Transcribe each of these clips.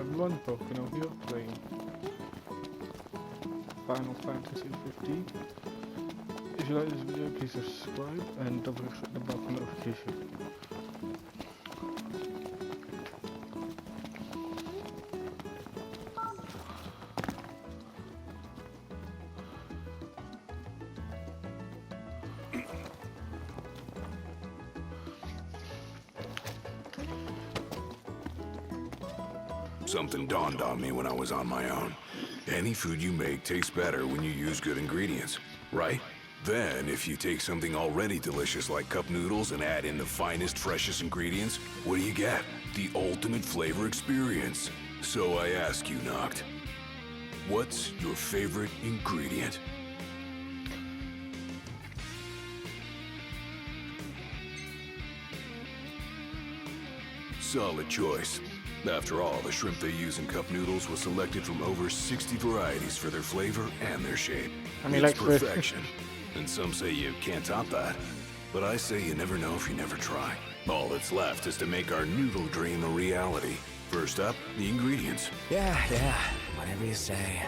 Rundbook and I'll be playing Final Fantasy 15. If you like this video, please subscribe and double click the bell for notification. Something dawned on me when I was on my own. Any food you make tastes better when you use good ingredients, right? Then, if you take something already delicious like cup noodles and add in the finest, freshest ingredients, what do you get? The ultimate flavor experience. So I ask you, Noct, what's your favorite ingredient? Solid choice. After all, the shrimp they use in cup noodles was selected from over 60 varieties for their flavor and their shape. I mean, it's like perfection. And some say you can't top that. But I say you never know if you never try. All that's left is to make our noodle dream a reality. First up, the ingredients. Yeah, whatever you say.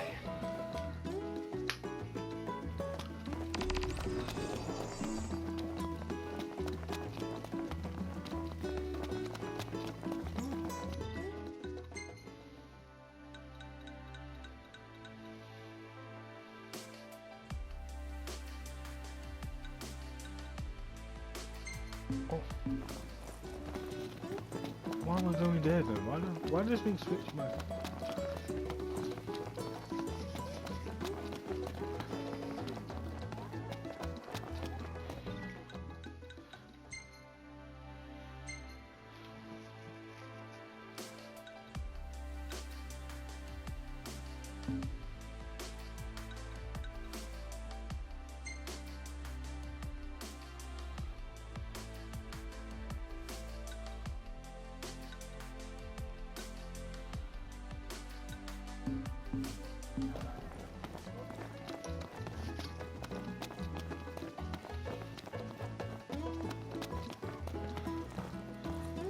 Oh. Why am I going there then? Why does this thing switch back?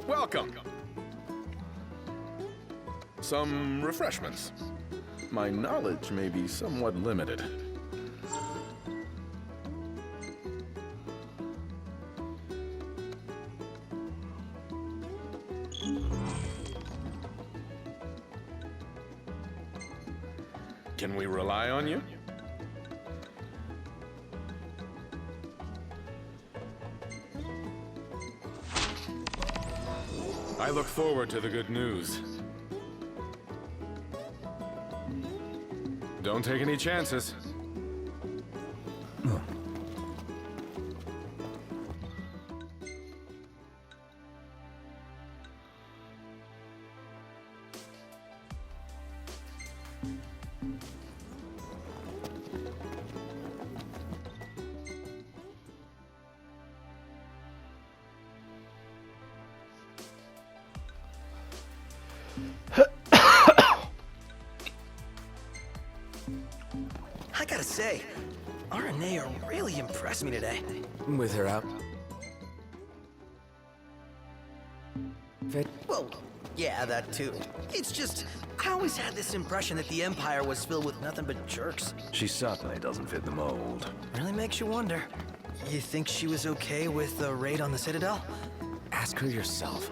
Welcome. Some refreshments. My knowledge may be somewhat limited. Can we rely on you? I look forward to the good news. Don't take any chances. I gotta say, RNA really impressed me today. With her out? Well, yeah, that too. It's just, I always had this impression that the Empire was filled with nothing but jerks. She certainly doesn't fit the mold. Really makes you wonder. You think she was okay with the raid on the Citadel? Ask her yourself.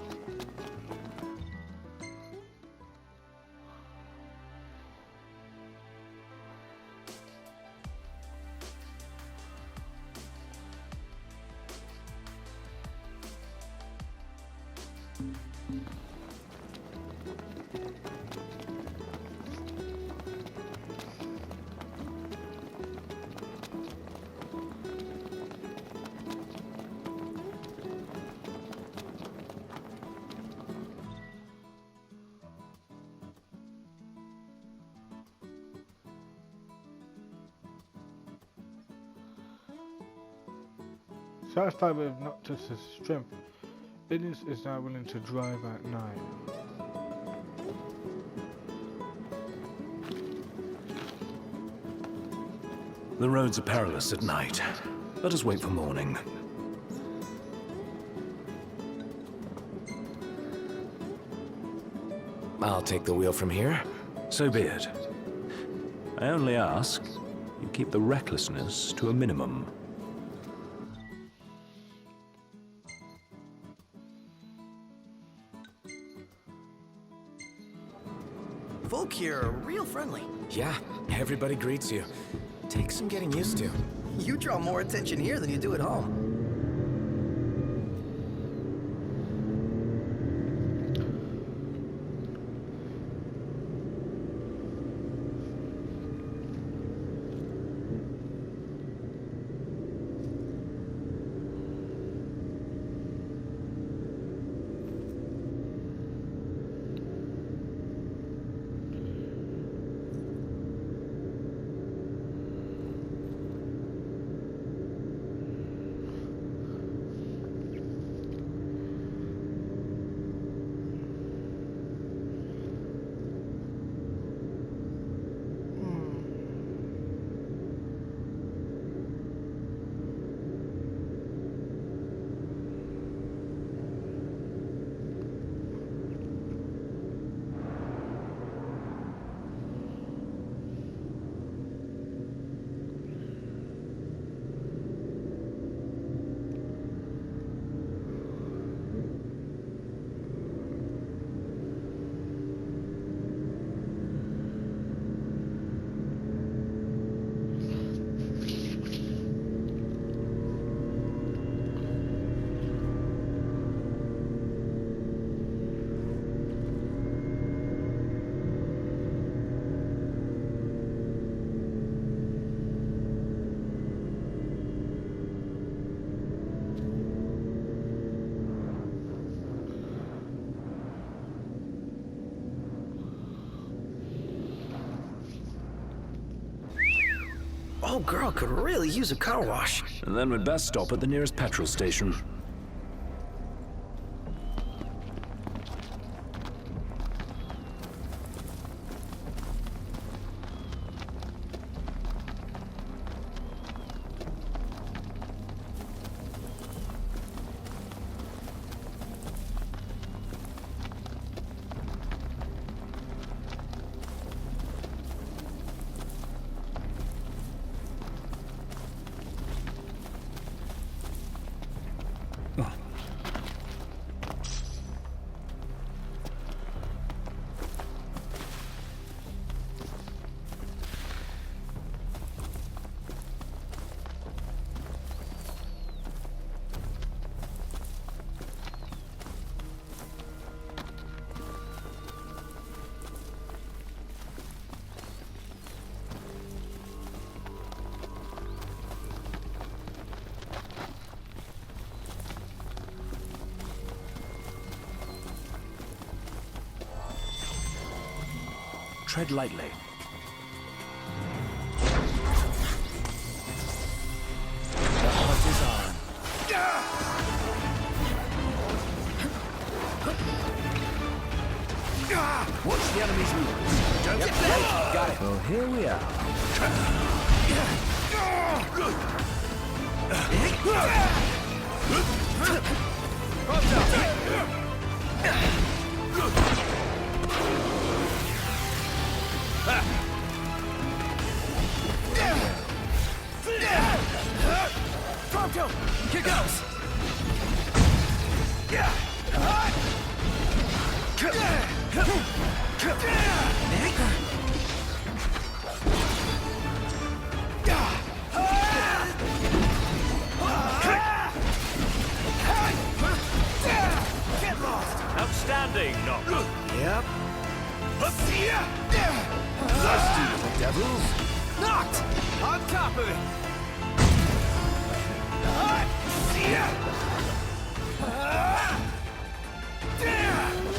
Satisfied with Noctis' strength, Idris is now willing to drive at night. The roads are perilous at night. Let us wait for morning. I'll take the wheel from here. So be it. I only ask you keep the recklessness to a minimum. Folk here are real friendly. Yeah, everybody greets you. Takes some getting used to. You draw more attention here than you do at home. Old girl could really use a car wash. And then we'd best stop at the nearest petrol station. Tread lightly. The hunt is on. Watch the enemy's movements. Don't get late. Got it. Well, here we are. Pronto! Here goes! Get lost! Outstanding, Knock. Yep. Thirsty little devils. Knocked! On top of it!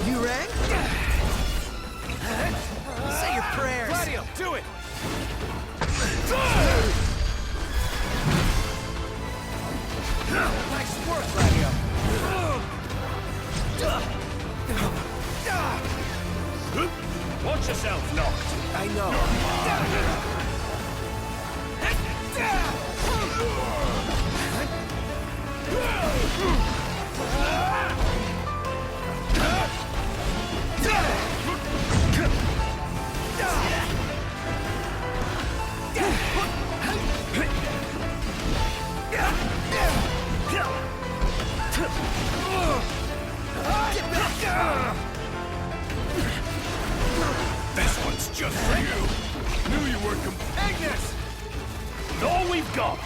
You rang? Say your prayers. Gladio, do it! Nice work, Gladio. Watch yourself, Knocked. I know. we've got!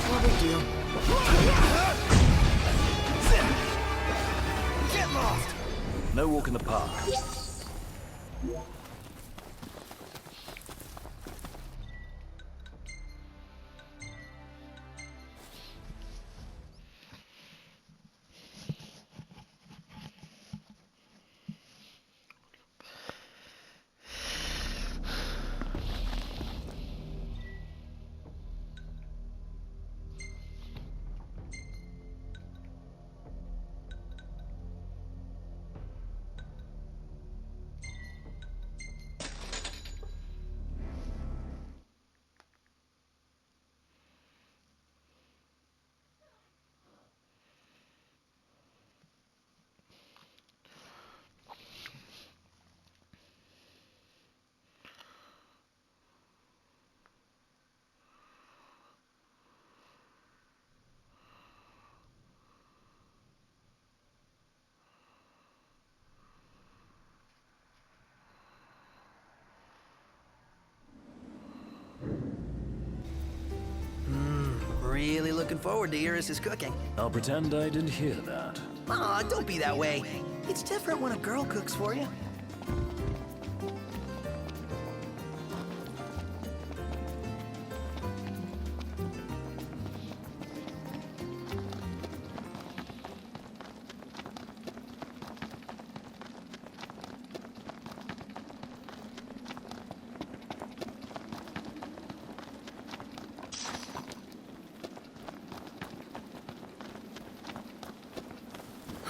No big deal. Get lost! No walk in the park. Really looking forward to Iris's cooking. I'll pretend I didn't hear that. Aw, don't be that way. It's different when a girl cooks for you.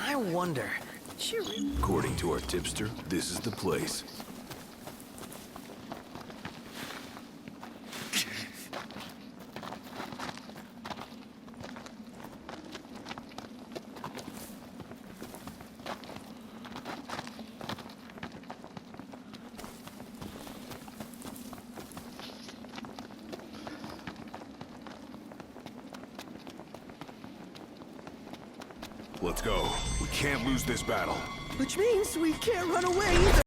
I wonder. According to our tipster, this is the place. Let's go. We can't lose this battle. Which means we can't run away either.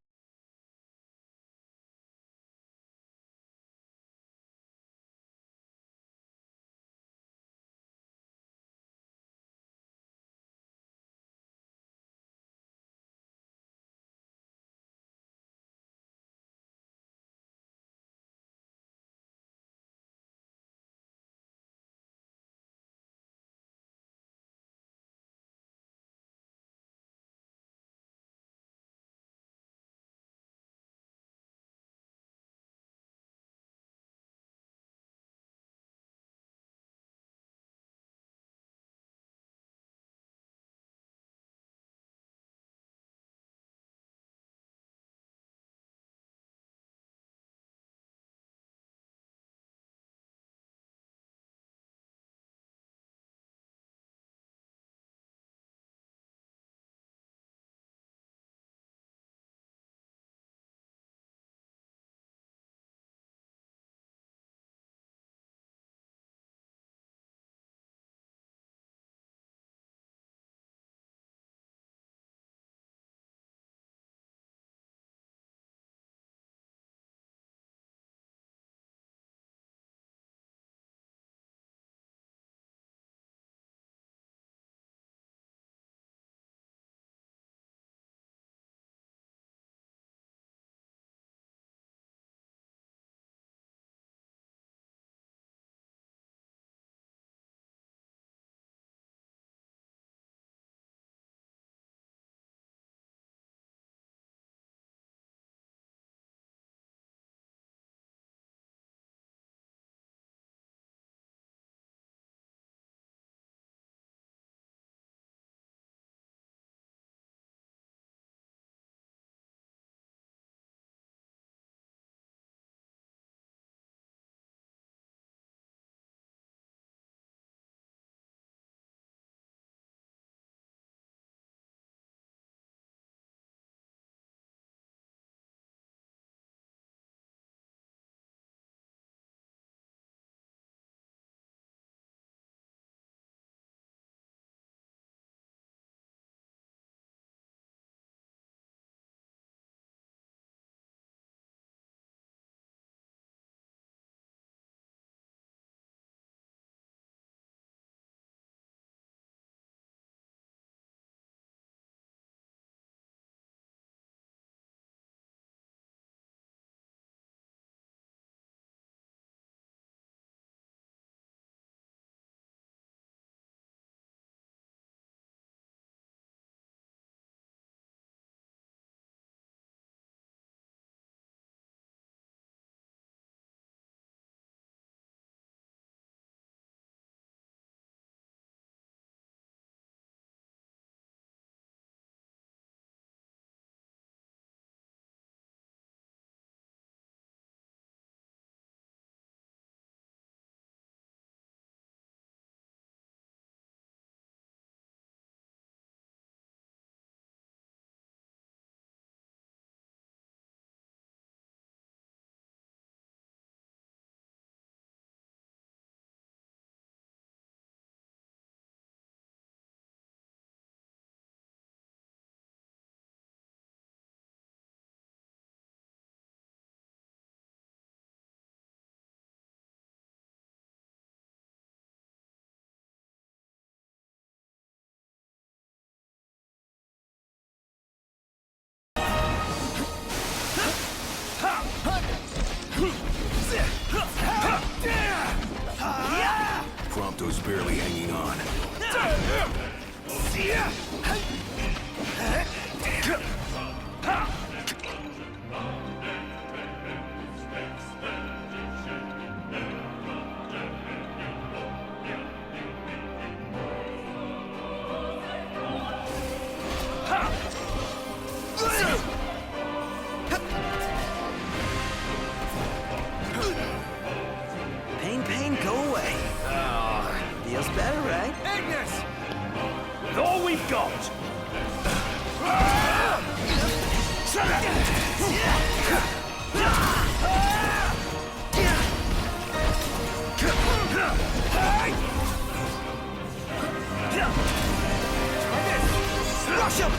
barely hanging on. Pain, pain, go away. Feels better, right? Ignis! With all we've got! Rush him!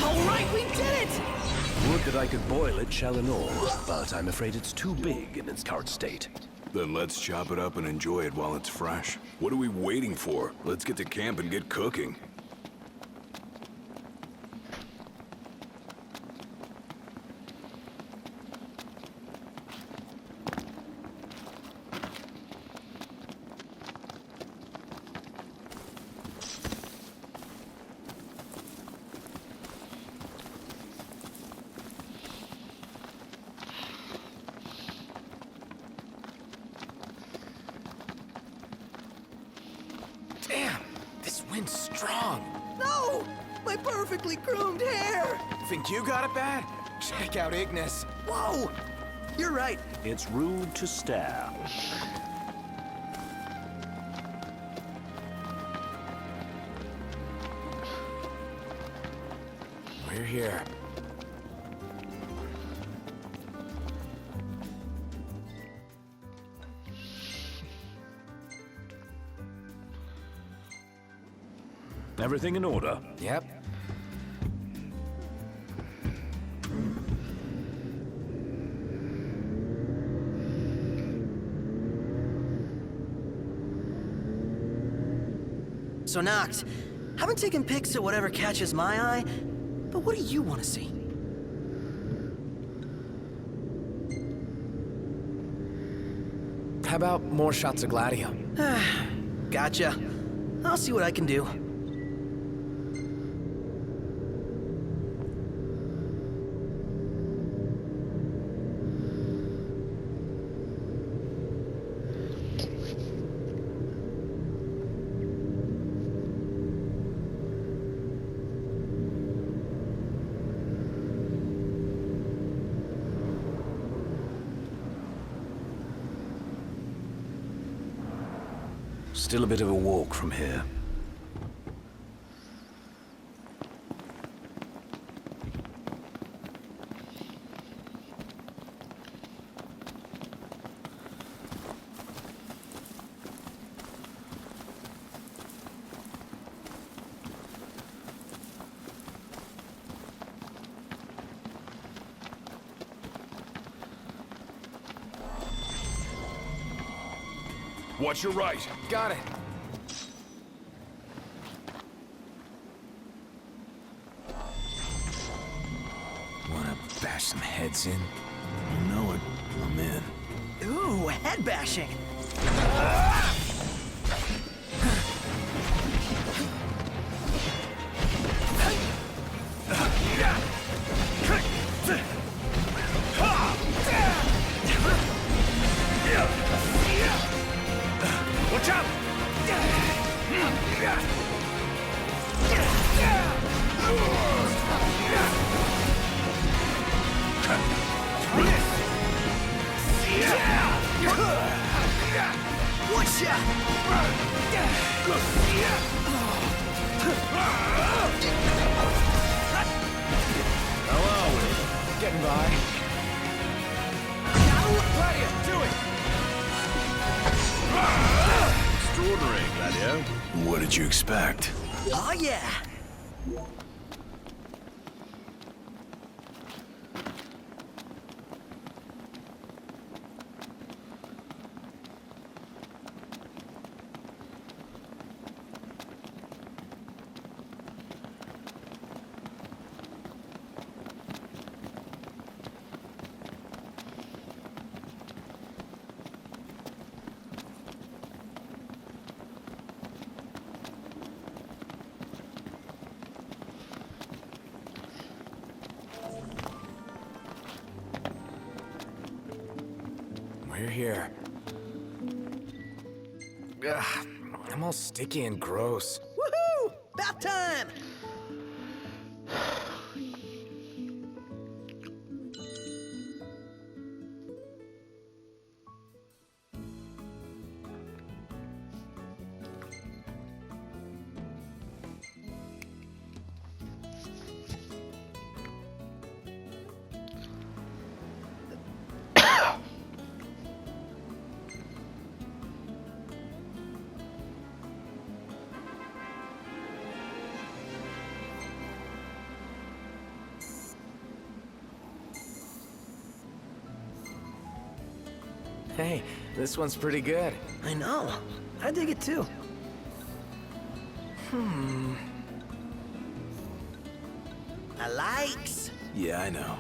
All right, we did it! Would that I could boil it, shell and all, but I'm afraid it's too big in its current state. Then let's chop it up and enjoy it while it's fresh. What are we waiting for? Let's get to camp and get cooking. Damn, this wind's strong. No! My perfectly groomed hair! Think you got it bad? Check out Ignis. Whoa! You're right. It's rude to stare. We're here. Everything in order? Yep. So, Nox, haven't taken pics of whatever catches my eye, but what do you want to see? How about more shots of Gladio? Gotcha. I'll see what I can do. Still a bit of a walk from here. Watch your right. Got it. Wanna bash some heads in? You know it. I'm in. Ooh, head bashing. Watch out! Whatcha? How are we? Getting by. Gladio, do it! Extraordinary, Gladio. What did you expect? Oh, yeah. Here, here. Ugh, I'm all sticky and gross. Woohoo! Bath time! Hey, this one's pretty good. I know. I dig it too. I likes. Yeah, I know.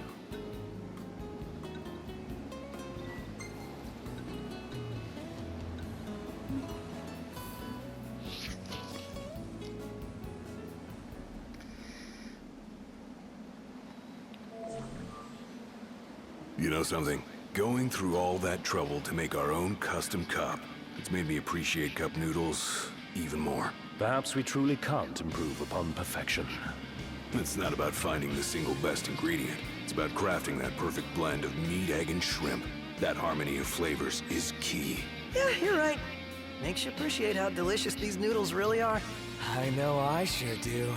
You know something? Going through all that trouble to make our own custom cup, it's made me appreciate cup noodles even more. Perhaps we truly can't improve upon perfection. It's not about finding the single best ingredient. It's about crafting that perfect blend of meat, egg, and shrimp. That harmony of flavors is key. Yeah, you're right. Makes you appreciate how delicious these noodles really are. I know I sure do.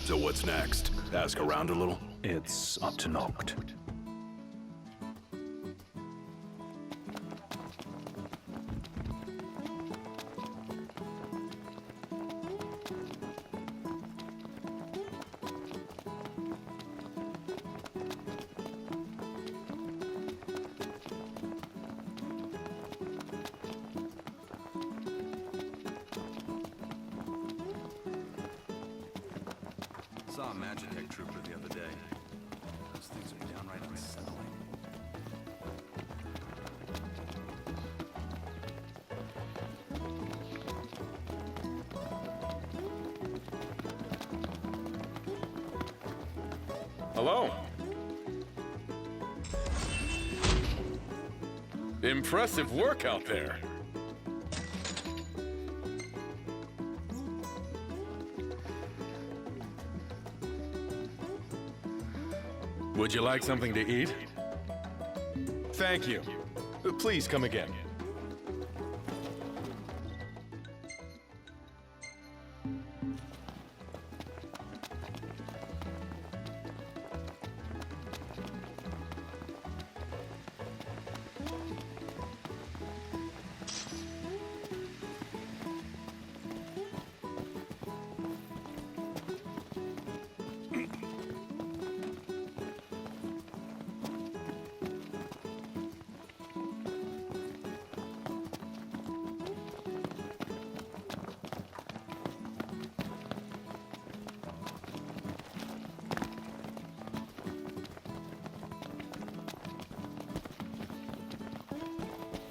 So what's next? Ask around a little? It's up to Noct. Saw a Magitech trooper the other day. Those things are downright unsettling. Hello. Impressive work out there. Would you like something to eat? Thank you. Please come again.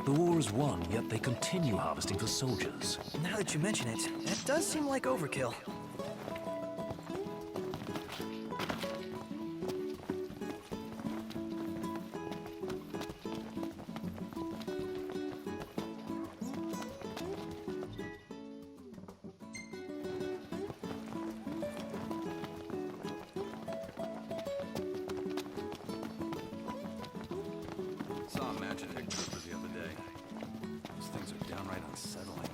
The war is won, yet they continue harvesting for soldiers. Now that you mention it, that does seem like overkill. Saw a Magitech trooper the other day. Those things are downright unsettling.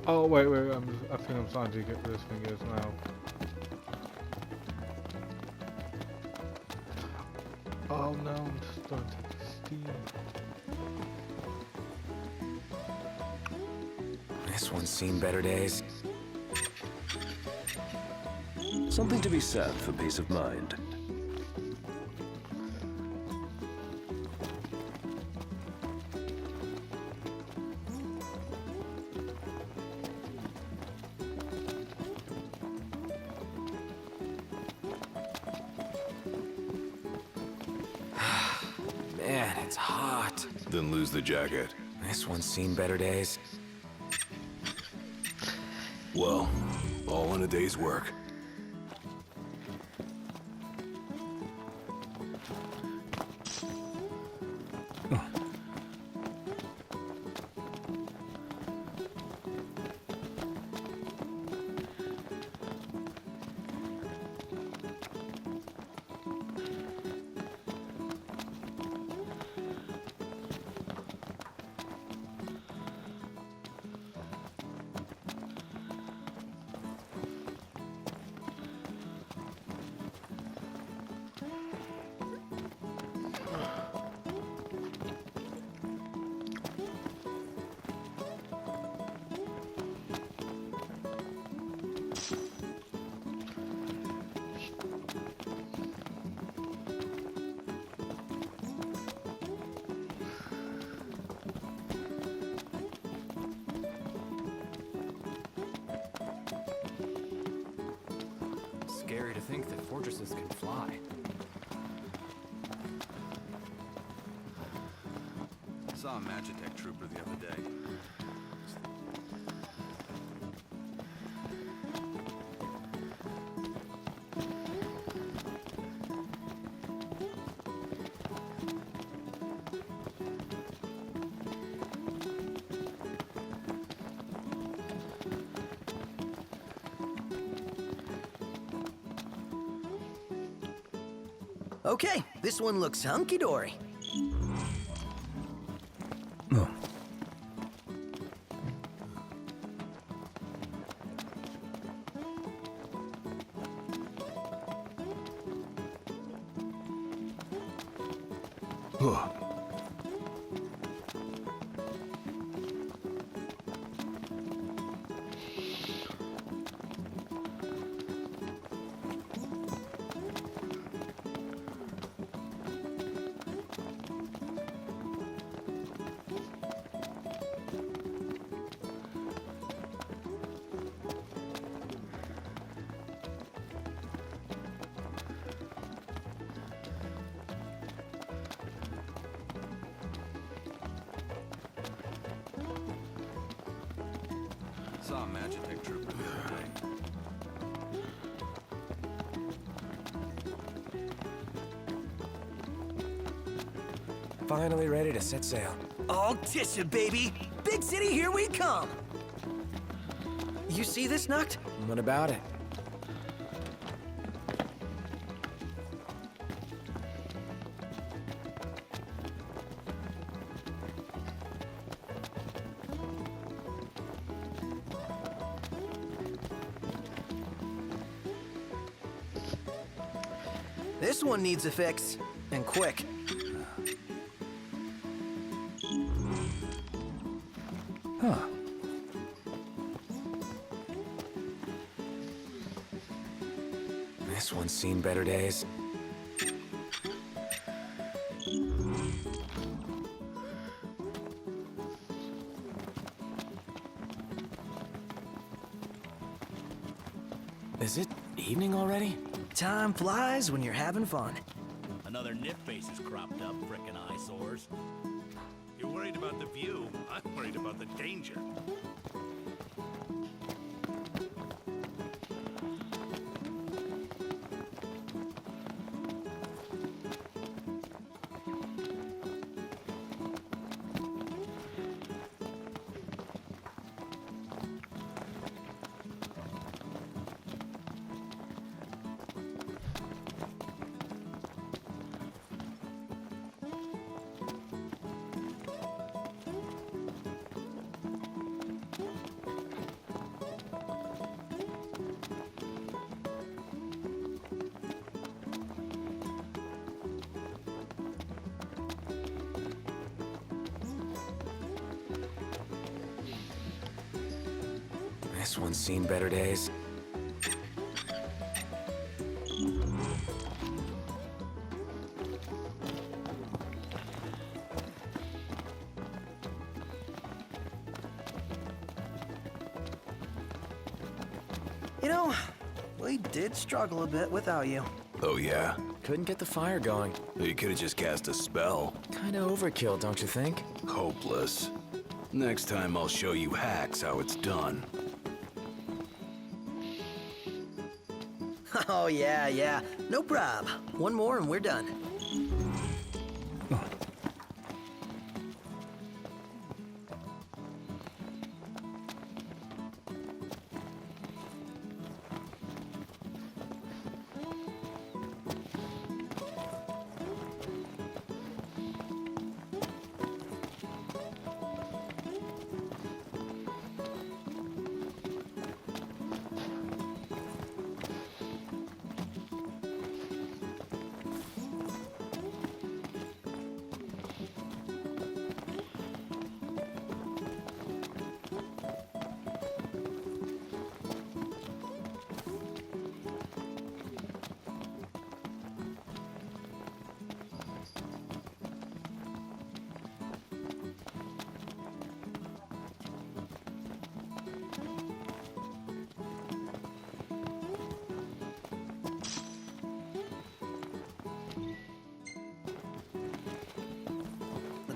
Oh wait, I think I'm starting to get where this thing is now. Oh no, I'm starting to take steam. This one's seen better days. Something to be said for peace of mind. Man, it's hot. Then lose the jacket. This one's seen better days. Well, all in a day's work. Scary to think that fortresses can fly. Saw a Magitech trooper the other day. Okay, this one looks hunky-dory. Saw a Magitech trooper the other day. Finally ready to set sail. All tissue, baby! Big city, here we come! You see this, Nuct? What about it? This one needs a fix, and quick. This one's seen better days. Is it evening already? Time flies when you're having fun. Another nip face has cropped up, frickin' eyesores. You're worried about the view. I'm worried about the danger. This one's seen better days. You know, we did struggle a bit without you. Oh, yeah? Couldn't get the fire going. You could have just cast a spell. Kinda overkill, don't you think? Hopeless. Next time I'll show you hacks how it's done. Oh, yeah. No prob. One more and we're done.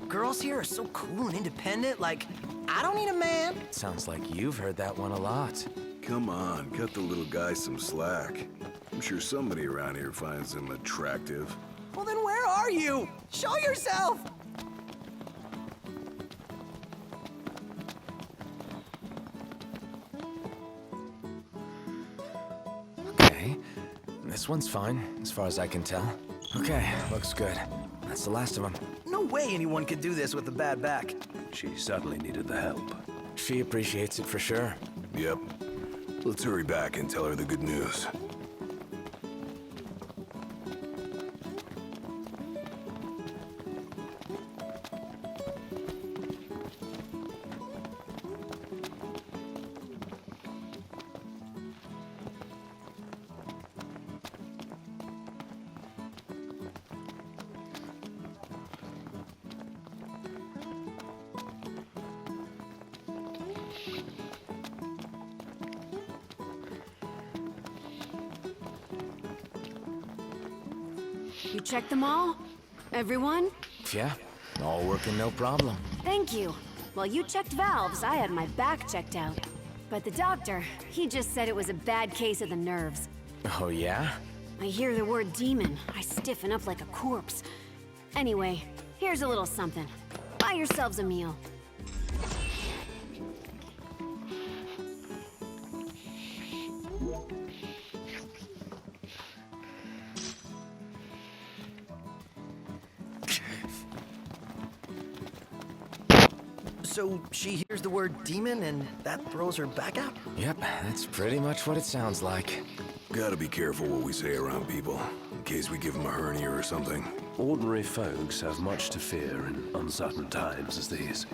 Girls here are so cool and independent, like, I don't need a man. Sounds like you've heard that one a lot. Come on, cut the little guy some slack. I'm sure somebody around here finds him attractive. Well, then where are you? Show yourself! Okay. This one's fine, as far as I can tell. Okay, looks good. That's the last of them. No way anyone could do this with a bad back. She certainly needed the help. She appreciates it for sure. Yep. Let's hurry back and tell her the good news. You checked them all? Everyone? Yeah, all working no problem. Thank you. While you checked valves, I had my back checked out. But the doctor, he just said it was a bad case of the nerves. Oh, yeah? I hear the word demon, I stiffen up like a corpse. Anyway, here's a little something. Buy yourselves a meal. So she hears the word demon and that throws her back out? Yep, that's pretty much what it sounds like. Gotta be careful what we say around people, in case we give them a hernia or something. Ordinary folks have much to fear in uncertain times as these.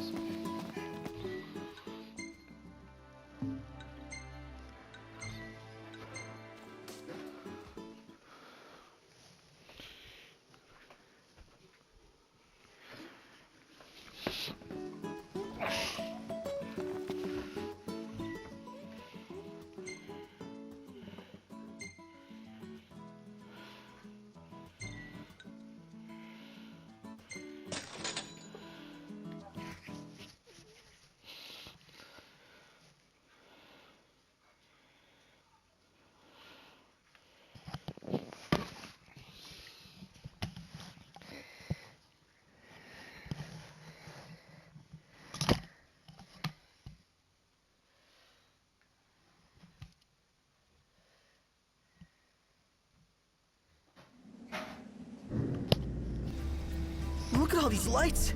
Look at all these lights!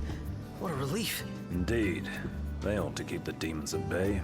What a relief. Indeed. They ought to keep the demons at bay.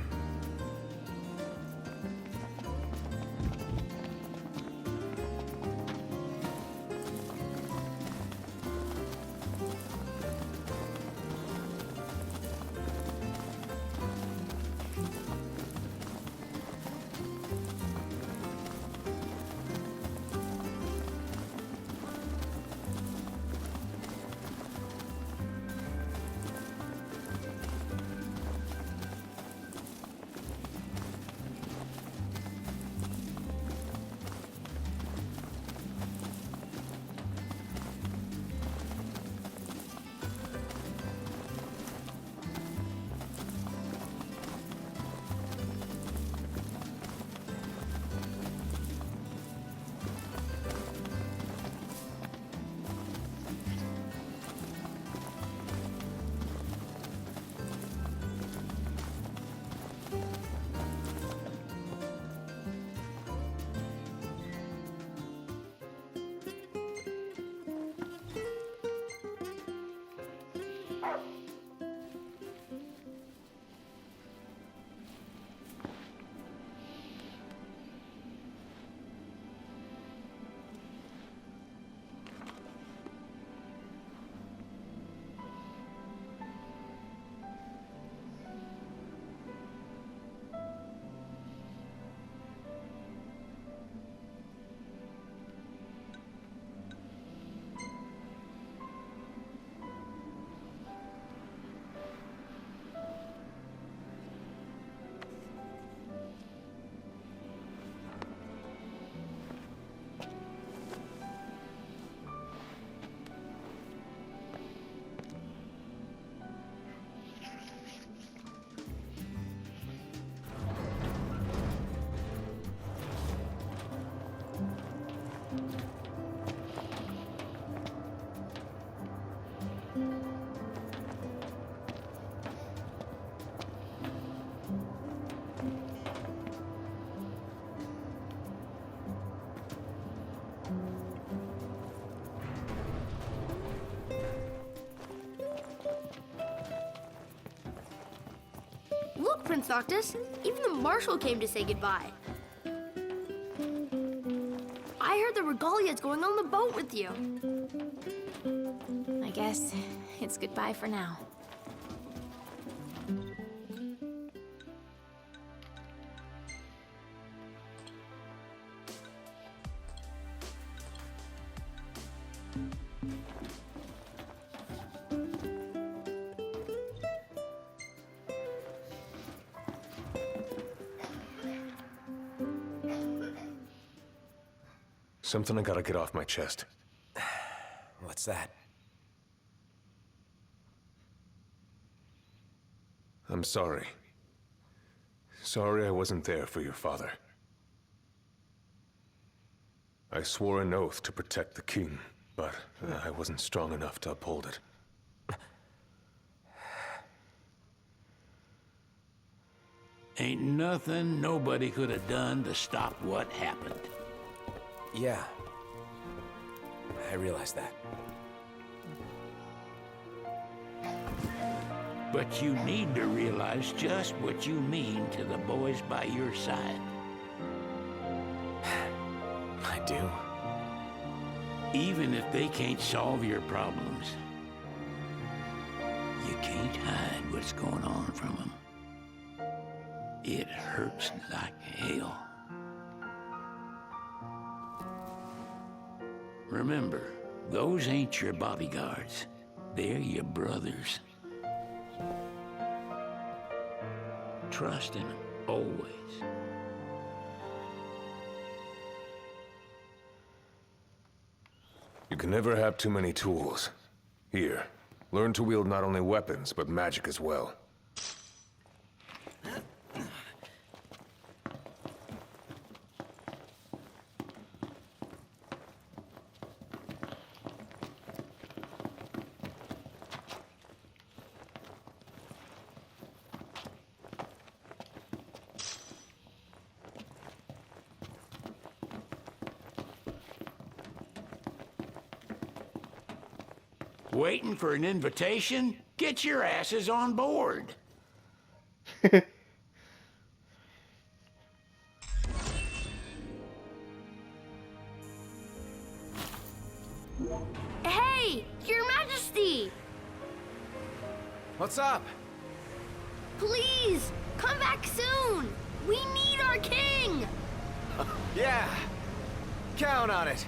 Look, Prince Noctis, even the Marshal came to say goodbye. I heard the Regalia's going on the boat with you. I guess it's goodbye for now. Something I gotta get off my chest. What's that? I'm sorry. Sorry I wasn't there for your father. I swore an oath to protect the king, but I wasn't strong enough to uphold it. Ain't nothing nobody could have done to stop what happened. Yeah. I realize that. But you need to realize just what you mean to the boys by your side. I do. Even if they can't solve your problems, you can't hide what's going on from them. It hurts like hell. Remember, those ain't your bodyguards. They're your brothers. Trust in them, always. You can never have too many tools. Here, learn to wield not only weapons, but magic as well. Waiting for an invitation? Get your asses on board. Hey, Your Majesty! What's up? Please, come back soon! We need our king! Yeah, count on it.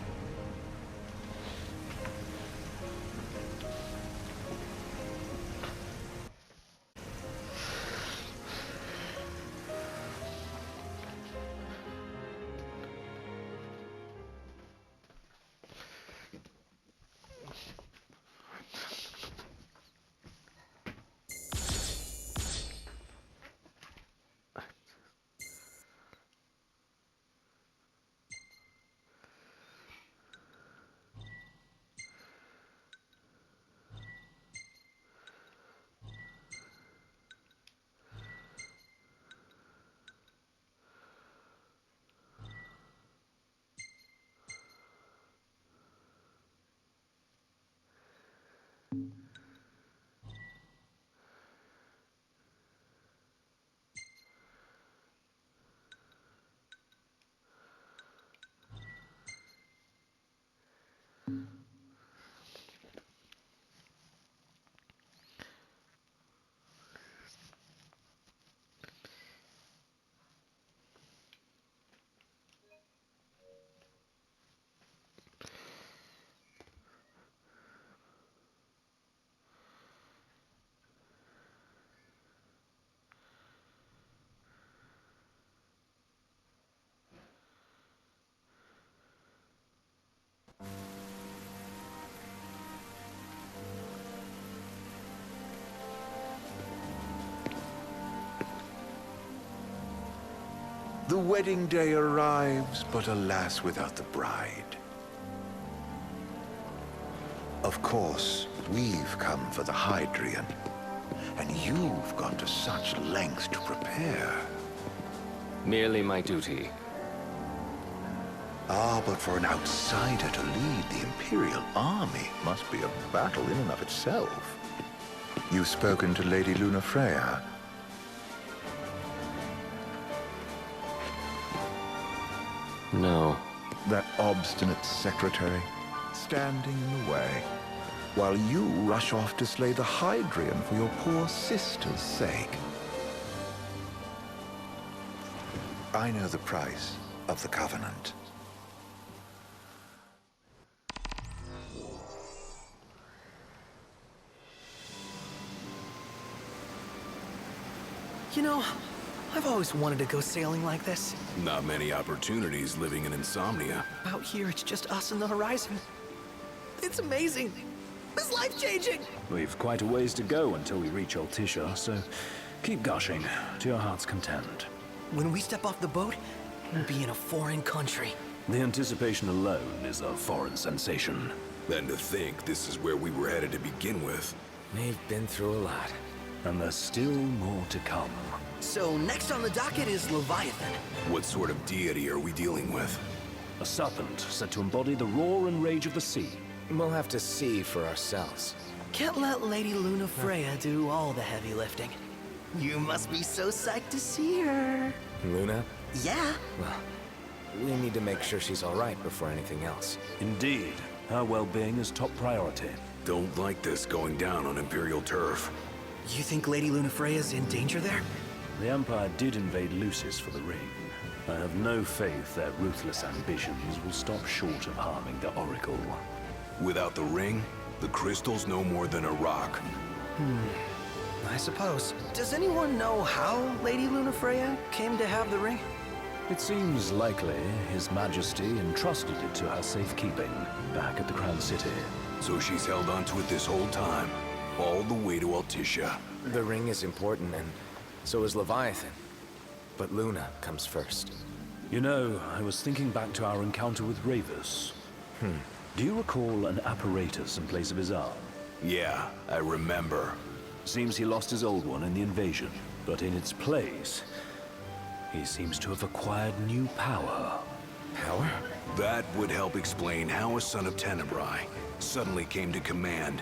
The wedding day arrives, but alas, without the bride. Of course, we've come for the Hydrian, and you've gone to such lengths to prepare. Merely my duty. Ah, but for an outsider to lead the Imperial army must be a battle in and of itself. You've spoken to Lady Lunafreya. No. That obstinate secretary, standing in the way, while you rush off to slay the Hydrian for your poor sister's sake. I know the price of the Covenant. You know, I've always wanted to go sailing like this. Not many opportunities living in Insomnia. Out here, it's just us and the horizon. It's amazing. It's life-changing. We've quite a ways to go until we reach Altisha, so keep gushing to your heart's content. When we step off the boat, we'll be in a foreign country. The anticipation alone is a foreign sensation. Then to think this is where we were headed to begin with. We've been through a lot. And there's still more to come. So next on the docket is Leviathan. What sort of deity are we dealing with? A serpent said to embody the roar and rage of the sea. We'll have to see for ourselves. Can't let Lady Lunafreya do all the heavy lifting. You must be so psyched to see her. Luna? Yeah. Well, we need to make sure she's all right before anything else. Indeed. Her well-being is top priority. Don't like this going down on Imperial turf. You think Lady Lunafreya's in danger there? The Empire did invade Lucis for the ring. I have no faith their ruthless ambitions will stop short of harming the Oracle. Without the ring, the crystal's no more than a rock. I suppose. Does anyone know how Lady Lunafreya came to have the ring? It seems likely His Majesty entrusted it to her safekeeping back at the Crown City. So she's held onto it this whole time, all the way to Altisha. The ring is important, and so is Leviathan. But Luna comes first. You know, I was thinking back to our encounter with Ravus. Do you recall an apparatus in place of his arm? Yeah, I remember. Seems he lost his old one in the invasion, but in its place, he seems to have acquired new power. Power? That would help explain how a son of Tenebrae suddenly came to command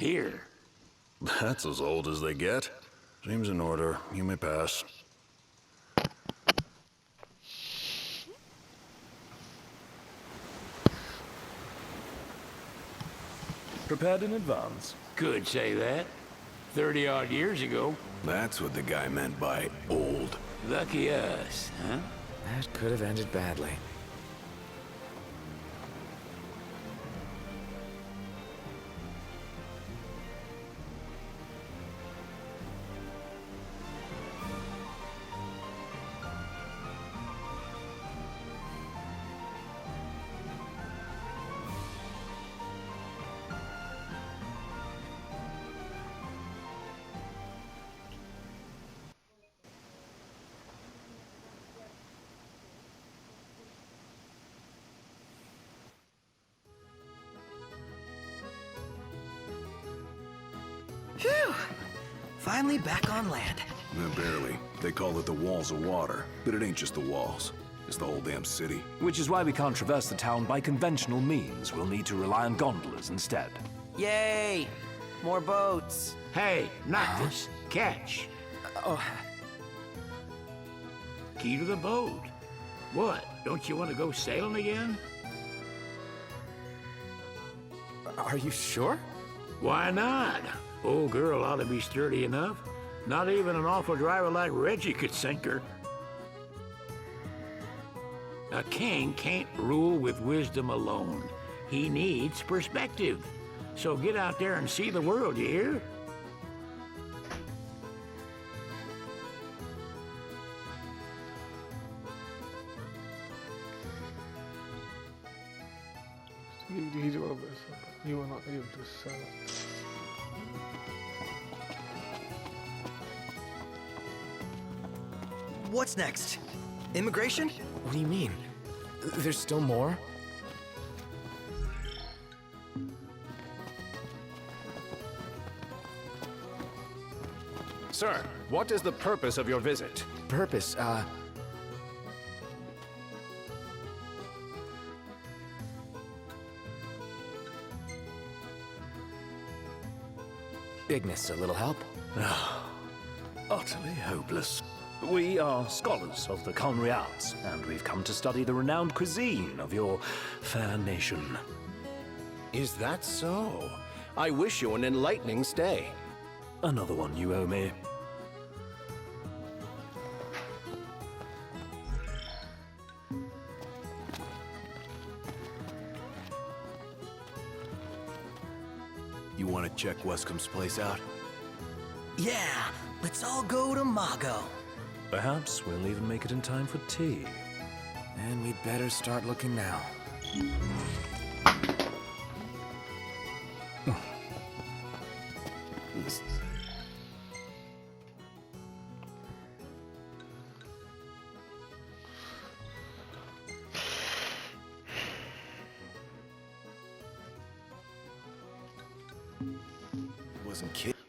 Here. That's as old as they get. Seems in order. You may pass. Prepared in advance. Could say that. 30-odd years ago. That's what the guy meant by old. Lucky us, huh? That could have ended badly. Phew! Finally back on land. Barely. They call it the walls of water, but it ain't just the walls. It's the whole damn city. Which is why we can't traverse the town by conventional means. We'll need to rely on gondolas instead. Yay! More boats. Hey, not this. Catch. Oh. Key to the boat. What? Don't you want to go sailing again? Are you sure? Why not? Old girl ought to be sturdy enough. Not even an awful driver like Reggie could sink her. A king can't rule with wisdom alone. He needs perspective. So get out there and see the world, you hear? You are not able to sell it. What's next? Immigration? What do you mean? There's still more? Sir, what is the purpose of your visit? Purpose, Ignis, a little help? Utterly hopeless. We are scholars of the culinary arts, and we've come to study the renowned cuisine of your fair nation. Is that so? I wish you an enlightening stay. Another one you owe me. You want to check Wescom's place out? Yeah, let's all go to Mago. Perhaps we'll even make it in time for tea. And we'd better start looking now. Wasn't kidding.